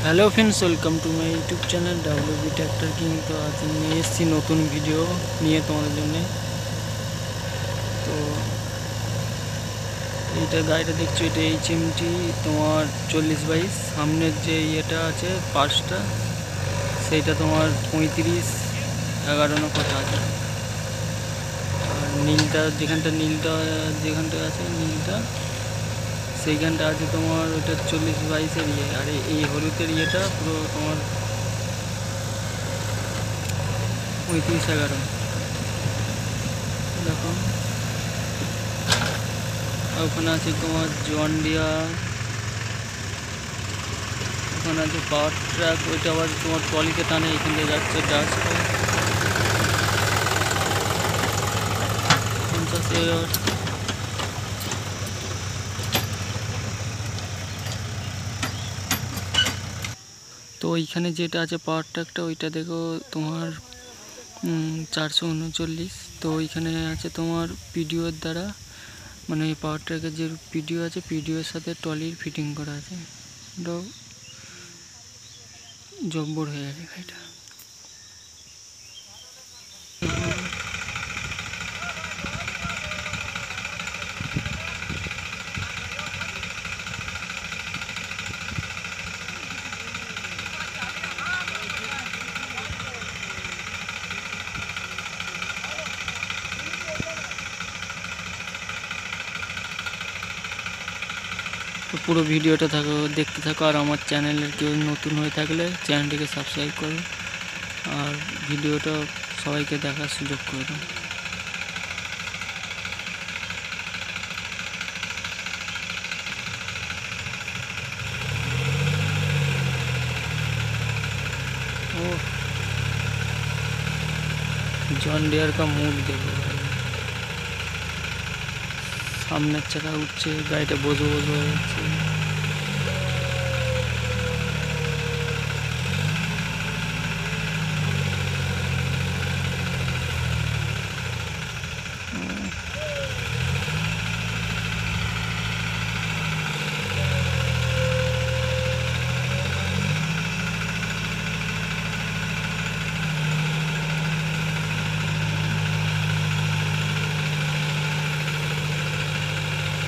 Hello friends, welcome to my YouTube channel WB tractor king. তো আজ নিয়ে এসেছি নতুন ভিডিও নিয়ে তোমাদের জন্য। তো এইটা গাড়িটা দেখছো, এটা HMT তোমার 4022। সামনের যে ইয়েটা আছে পার্টসটা, সেইটা তোমার 3511 না কত আছে। আর নীলটা যেখানটা আছে নীলটা, সেইখানটা আছে তোমার ওইটা 4022-এর ইয়ে। আর এই হলুদের ইয়েটা পুরো তোমার 3511। দেখো, ওখানে আছে তোমার জন ডিয়ার, ওখানে আছে পাওয়ার ট্র্যাক, ওইটা আবার তোমার ট্রলিতে টানে, এখান থেকে যাচ্ছে ডাস্টার 50,000। তো ওইখানে যেটা আছে পাওয়ার ট্র্যাকটা, ওইটা দেখো তোমার 439। তো ওইখানে আছে তোমার পিডিওর দ্বারা, মানে এই পাওয়ার ট্র্যাকের যে পিডিও আছে, পিডিওর সাথে ট্রলির ফিটিং করা আছে। এটাও জব্বর হয়ে গেছে গাড়িটা। তো পুরো ভিডিওটা দেখতে থাকো। আর আমার চ্যানেলের কেউ নতুন হয়ে থাকলে চ্যানেলটিকে সাবস্ক্রাইব করো, আর ভিডিওটা সবাইকে দেখার সুযোগ করে দাও। ओ जॉन डियर का मूड देखो भाई, सामने चाका उठছে, গাড়িটা বজো বজো হয়ে যাচ্ছে।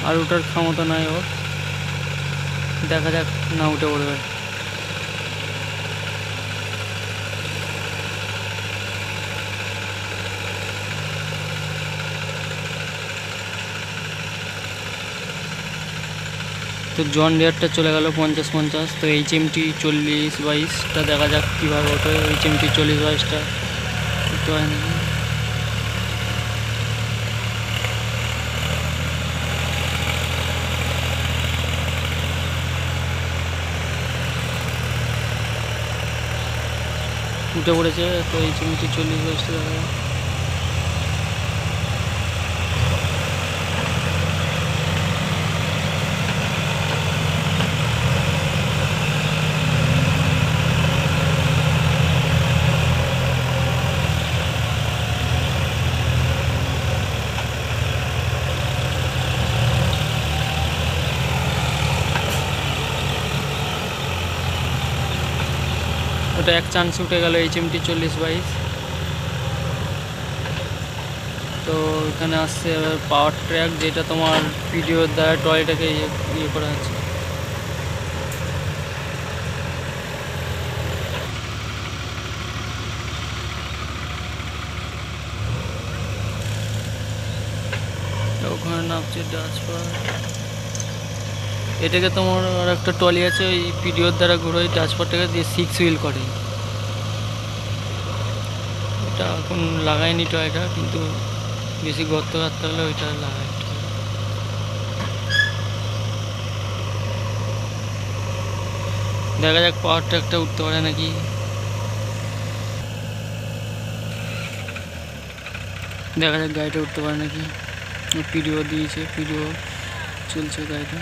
আর ওটার ক্ষমতা নাই ওর, দেখা যাক না উঠে পড়বে। তো জন ডিয়ারটা চলে গেল 50-50। তো HMT 4022টা দেখা যাক কীভাবে ওঠে। HMT 4022টা উঠতে হয় নাকি। উঠে পড়েছে। তো HMT 4022টা দেখা যাক। ওটা এক চান্স উঠে গেল HMT 4022। তো এখানে আসছে পাওয়ার ট্র্যাক, যেটা তোমার ভিডিওর দ্বারা টয়টাকে ইয়ে করা আছে। ওখানে নামছে ডাচপার। এটাকে তোমার আর একটা ট্রলি আছে, ওই পিডিওর দ্বারা ঘুরে ওই ডাচপারটাকে দিয়ে 6 হুইল করে। এটা এখন লাগায়নি টয়টা, কিন্তু বেশি গর্ত কাটতে হলে ওইটা লাগাই। দেখা যাক পাওয়ার ট্র্যাকটা উঠতে পারে নাকি। দেখা যাক গাড়িটা উঠতে পারে নাকি। পিডিও দিয়েছে, পিডিও চলছে গাড়িটা।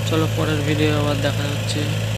চলো পরের ভিডিও আবার দেখা হচ্ছে।